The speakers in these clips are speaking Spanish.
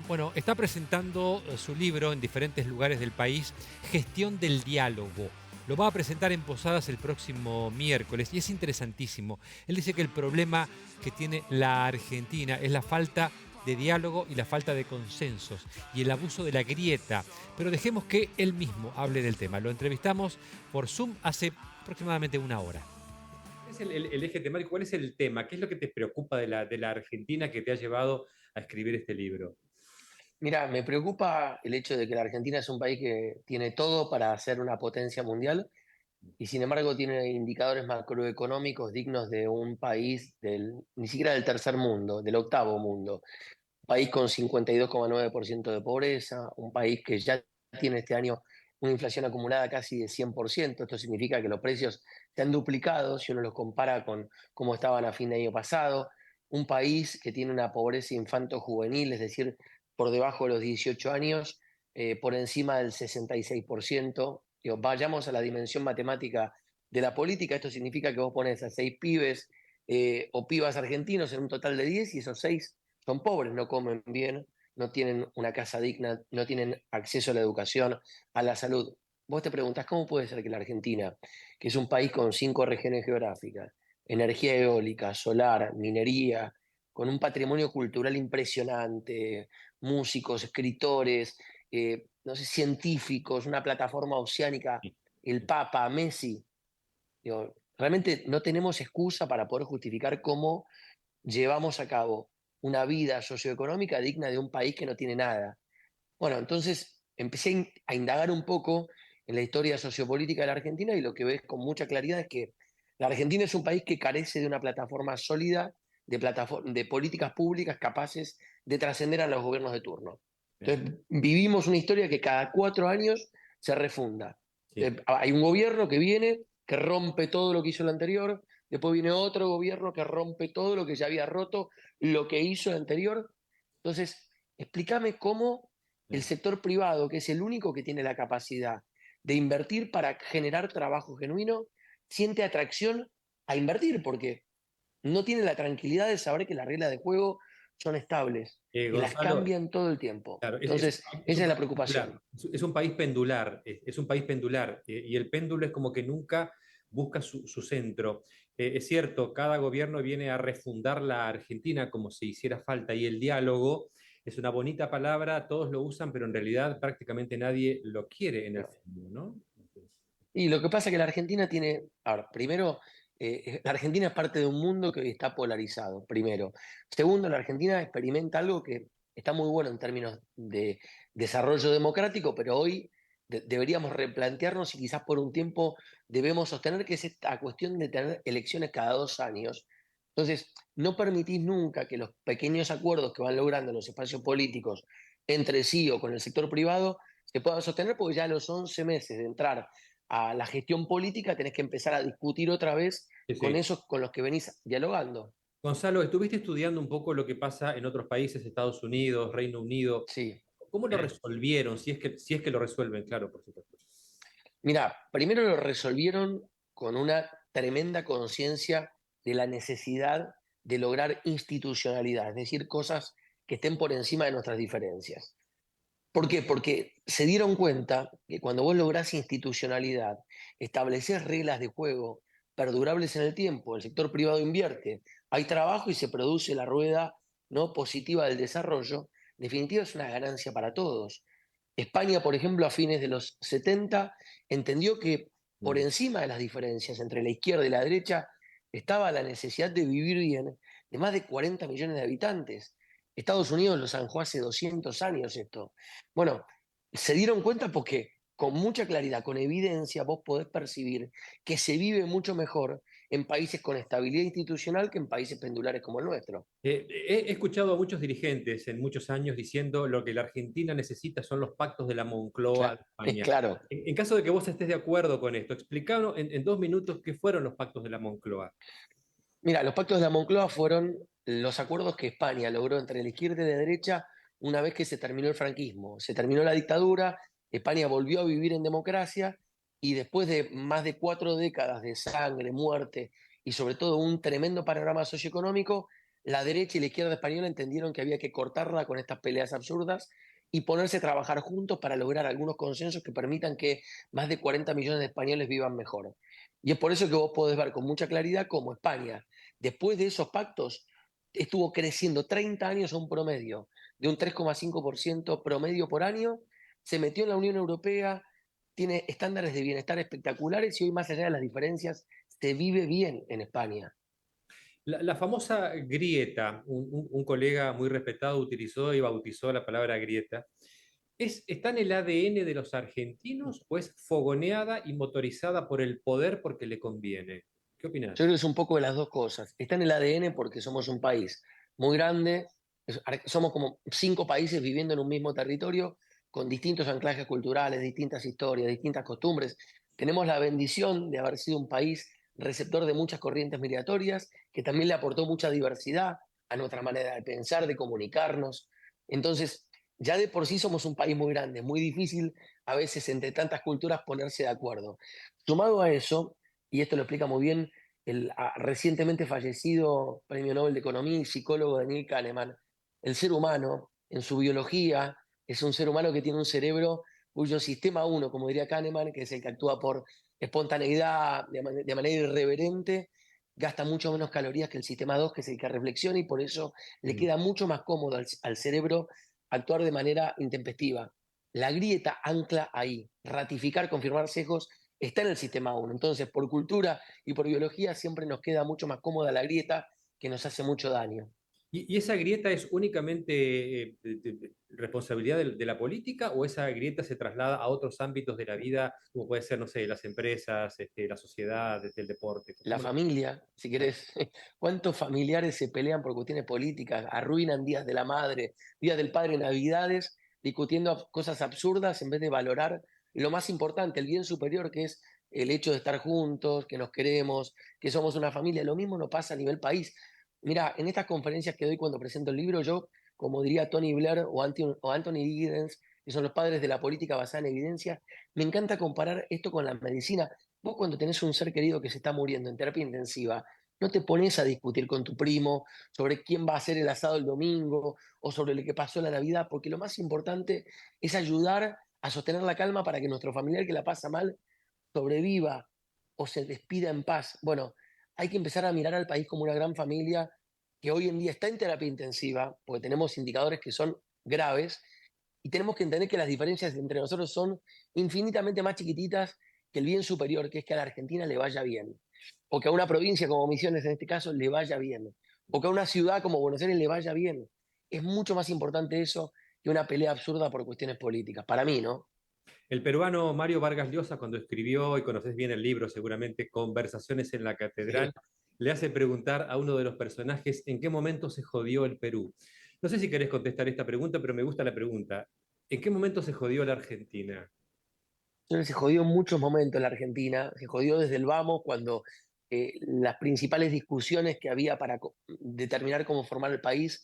Bueno, está presentando su libro en diferentes lugares del país, Gestión del Diálogo. Lo va a presentar en Posadas el próximo miércoles y es interesantísimo. Él dice que el problema que tiene la Argentina es la falta de diálogo y la falta de consensos y el abuso de la grieta. Pero dejemos que él mismo hable del tema. Lo entrevistamos por Zoom hace aproximadamente una hora. ¿Cuál es el eje temático? ¿Cuál es el tema? ¿Qué es lo que te preocupa de la Argentina que te ha llevado a escribir este libro? Mira, me preocupa el hecho de que la Argentina es un país que tiene todo para ser una potencia mundial y sin embargo tiene indicadores macroeconómicos dignos de un país ni siquiera del tercer mundo, del octavo mundo. Un país con 52,9% de pobreza, un país que ya tiene este año una inflación acumulada casi de 100%. Esto significa que los precios se han duplicado si uno los compara con cómo estaban a fin de año pasado. Un país que tiene una pobreza infanto-juvenil, es decir, por debajo de los 18 años, por encima del 66%. Digo, vayamos a la dimensión matemática de la política. Esto significa que vos pones a 6 pibes o pibas argentinos en un total de 10 y esos 6 son pobres, no comen bien, no tienen una casa digna, no tienen acceso a la educación, a la salud. Vos te preguntás cómo puede ser que la Argentina, que es un país con 5 regiones geográficas, energía eólica, solar, minería, con un patrimonio cultural impresionante, músicos, escritores, no sé, científicos, una plataforma oceánica, el Papa, Messi, digo, realmente no tenemos excusa para poder justificar cómo llevamos a cabo una vida socioeconómica digna de un país que no tiene nada. Bueno, entonces empecé a indagar un poco en la historia sociopolítica de la Argentina y lo que ves con mucha claridad es que la Argentina es un país que carece de una plataforma sólida de políticas públicas capaces de trascender a los gobiernos de turno. Bien. Entonces, vivimos una historia que cada 4 años se refunda. Sí. Hay un gobierno que viene, que rompe todo lo que hizo el anterior, después viene otro gobierno que rompe todo lo que ya había roto, lo que hizo el anterior. Entonces, explícame cómo el Bien. sector privado, que es el único que tiene la capacidad de invertir para generar trabajo genuino, siente atracción a invertir, porque no tiene la tranquilidad de saber que las reglas de juego son estables, que las Gonzalo, cambian todo el tiempo. claro, Entonces, es esa un es la país pendular, preocupación. es un país pendular, es un país pendular, y el péndulo es como que nunca busca su centro. Es cierto, cada gobierno viene a refundar la Argentina como si hiciera falta, y el diálogo es una bonita palabra, todos lo usan, pero en realidad prácticamente nadie lo quiere en el fondo, ¿no? Y lo que pasa es que la Argentina tiene, ahora, primero, la Argentina es parte de un mundo que hoy está polarizado, primero. Segundo, la Argentina experimenta algo que está muy bueno en términos de desarrollo democrático, pero hoy deberíamos replantearnos y quizás por un tiempo debemos sostener que es esta cuestión de tener elecciones cada 2 años. Entonces, no permitís nunca que los pequeños acuerdos que van logrando los espacios políticos entre sí o con el sector privado se puedan sostener porque ya a los 11 meses de entrar a la gestión política tenés que empezar a discutir otra vez Sí, con sí. esos con los que venís dialogando. Gonzalo, estuviste estudiando un poco lo que pasa en otros países, Estados Unidos, Reino Unido. Sí. ¿Cómo lo resolvieron? Si es que lo resuelven, claro, por supuesto. Mira, primero lo resolvieron con una tremenda conciencia de la necesidad de lograr institucionalidad, es decir, cosas que estén por encima de nuestras diferencias. ¿Por qué? Porque se dieron cuenta que cuando vos lográs institucionalidad, estableces reglas de juego perdurables en el tiempo, el sector privado invierte, hay trabajo y se produce la rueda, ¿no?, positiva del desarrollo, en definitiva es una ganancia para todos. España, por ejemplo, a fines de los 70 entendió que por Mm. encima de las diferencias entre la izquierda y la derecha estaba la necesidad de vivir bien de más de 40 millones de habitantes. Estados Unidos lo zanjó hace 200 años esto. Bueno, se dieron cuenta porque con mucha claridad, con evidencia, vos podés percibir que se vive mucho mejor en países con estabilidad institucional que en países pendulares como el nuestro. He escuchado a muchos dirigentes en muchos años diciendo lo que la Argentina necesita son los pactos de la Moncloa de España. Claro. En caso de que vos estés de acuerdo con esto, explicanos en 2 minutos qué fueron los pactos de la Moncloa. Mira, los pactos de la Moncloa fueron los acuerdos que España logró entre la izquierda y la derecha una vez que se terminó el franquismo. Se terminó la dictadura, España volvió a vivir en democracia y después de más de 4 décadas de sangre, muerte y sobre todo un tremendo panorama socioeconómico, la derecha y la izquierda española entendieron que había que cortarla con estas peleas absurdas y ponerse a trabajar juntos para lograr algunos consensos que permitan que más de 40 millones de españoles vivan mejor. Y es por eso que vos podés ver con mucha claridad cómo España, después de esos pactos, estuvo creciendo 30 años a un promedio de un 3,5% promedio por año, se metió en la Unión Europea, tiene estándares de bienestar espectaculares y hoy, más allá de las diferencias, se vive bien en España. La famosa grieta, un colega muy respetado utilizó y bautizó la palabra grieta. ¿Está en el ADN de los argentinos o es fogoneada y motorizada por el poder porque le conviene? ¿Qué Yo creo opinás? que es un poco de las dos cosas. Está en el ADN porque somos un país muy grande, somos como 5 países viviendo en un mismo territorio, con distintos anclajes culturales, distintas historias, distintas costumbres. Tenemos la bendición de haber sido un país receptor de muchas corrientes migratorias, que también le aportó mucha diversidad a nuestra manera de pensar, de comunicarnos. Entonces, ya de por sí somos un país muy grande, muy difícil a veces entre tantas culturas ponerse de acuerdo. Sumado a eso, y esto lo explica muy bien el recientemente fallecido Premio Nobel de Economía y psicólogo Daniel Kahneman, el ser humano, en su biología, es un ser humano que tiene un cerebro cuyo sistema uno, como diría Kahneman, que es el que actúa por espontaneidad, de manera irreverente, gasta mucho menos calorías que el sistema 2, que es el que reflexiona, y por eso le Mm. queda mucho más cómodo al cerebro actuar de manera intempestiva. La grieta ancla ahí, ratificar, confirmar sesgos, está en el sistema uno. Entonces, por cultura y por biología siempre nos queda mucho más cómoda la grieta, que nos hace mucho daño. ¿Y esa grieta es únicamente responsabilidad de la política o esa grieta se traslada a otros ámbitos de la vida, como puede ser, no sé, las empresas, la sociedad, el deporte? La familia, si querés, ¿cuántos familiares se pelean por cuestiones políticas, arruinan días de la madre, días del padre, navidades, discutiendo cosas absurdas en vez de valorar lo más importante, el bien superior, que es el hecho de estar juntos, que nos queremos, que somos una familia? Lo mismo no pasa a nivel país. Mira, en estas conferencias que doy cuando presento el libro, yo, como diría Tony Blair o Anthony Giddens, que son los padres de la política basada en evidencia, me encanta comparar esto con la medicina. Vos, cuando tenés un ser querido que se está muriendo en terapia intensiva, no te pones a discutir con tu primo sobre quién va a hacer el asado el domingo o sobre lo que pasó en la Navidad, porque lo más importante es ayudar a sostener la calma para que nuestro familiar que la pasa mal sobreviva o se despida en paz. Bueno, hay que empezar a mirar al país como una gran familia que hoy en día está en terapia intensiva, porque tenemos indicadores que son graves, y tenemos que entender que las diferencias entre nosotros son infinitamente más chiquititas que el bien superior, que es que a la Argentina le vaya bien, o que a una provincia como Misiones en este caso le vaya bien, o que a una ciudad como Buenos Aires le vaya bien. Es mucho más importante eso que una pelea absurda por cuestiones políticas, para mí, ¿no? El peruano Mario Vargas Llosa, cuando escribió, y conoces bien el libro seguramente, Conversaciones en la Catedral, Sí. le hace preguntar a uno de los personajes en qué momento se jodió el Perú. No sé si querés contestar esta pregunta, pero me gusta la pregunta. ¿En qué momento se jodió la Argentina? Se jodió en muchos momentos la Argentina, se jodió desde el vamos, cuando las principales discusiones que había para determinar cómo formar el país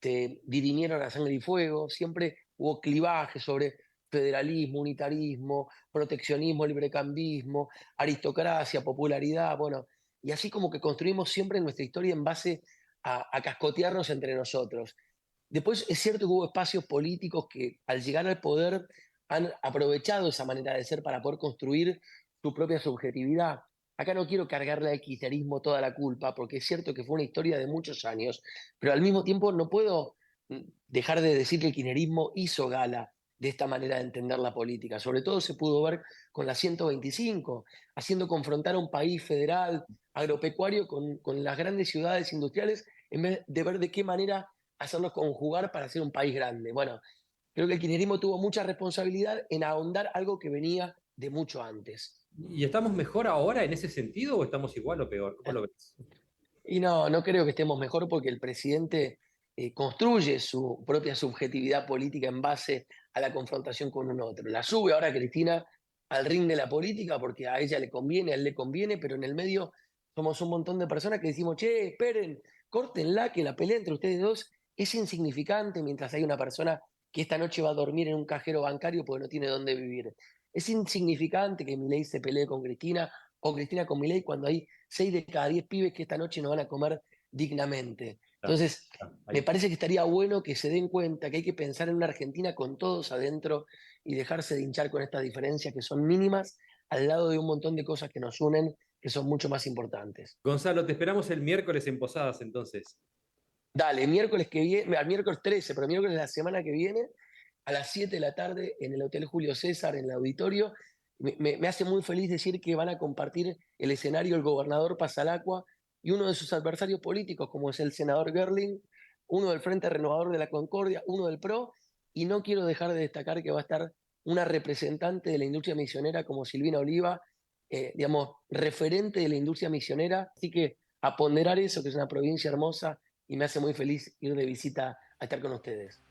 se dirimieron a sangre y fuego, siempre hubo clivaje sobre federalismo, unitarismo, proteccionismo, librecambismo, aristocracia, popularidad, bueno, y así como que construimos siempre nuestra historia en base a cascotearnos entre nosotros. Después es cierto que hubo espacios políticos que al llegar al poder han aprovechado esa manera de ser para poder construir su propia subjetividad. Acá no quiero cargarle al kirchnerismo toda la culpa, porque es cierto que fue una historia de muchos años, pero al mismo tiempo no puedo dejar de decir que el kirchnerismo hizo gala de esta manera de entender la política. Sobre todo se pudo ver con la 125, haciendo confrontar a un país federal, agropecuario, con las grandes ciudades industriales, en vez de ver de qué manera hacerlos conjugar para ser un país grande. Bueno, creo que el kirchnerismo tuvo mucha responsabilidad en ahondar algo que venía de mucho antes. ¿Y estamos mejor ahora en ese sentido o estamos igual o peor? ¿Cómo lo ves? Y no, no creo que estemos mejor porque el presidente construye su propia subjetividad política en base a la confrontación con un otro. La sube ahora Cristina al ring de la política porque a ella le conviene, a él le conviene, pero en el medio somos un montón de personas que decimos, che, esperen, córtenla, que la pelea entre ustedes dos es insignificante mientras hay una persona que esta noche va a dormir en un cajero bancario porque no tiene dónde vivir. Es insignificante que Milei se pelee con Cristina o Cristina con Milei cuando hay 6 de cada 10 pibes que esta noche no van a comer dignamente. Claro, Entonces, claro. me parece que estaría bueno que se den cuenta que hay que pensar en una Argentina con todos adentro y dejarse de hinchar con estas diferencias que son mínimas al lado de un montón de cosas que nos unen que son mucho más importantes. Gonzalo, te esperamos el miércoles en Posadas entonces. Dale, miércoles que viene, al miércoles 13, pero miércoles de la semana que viene, a las 7 de la tarde en el Hotel Julio César, en el auditorio. Me hace muy feliz decir que van a compartir el escenario el gobernador Pasalacqua y uno de sus adversarios políticos, como es el senador Gerling, uno del Frente Renovador de la Concordia, uno del PRO, y no quiero dejar de destacar que va a estar una representante de la industria misionera como Silvina Oliva, digamos, referente de la industria misionera. Así que a ponderar eso, que es una provincia hermosa, y me hace muy feliz ir de visita a estar con ustedes.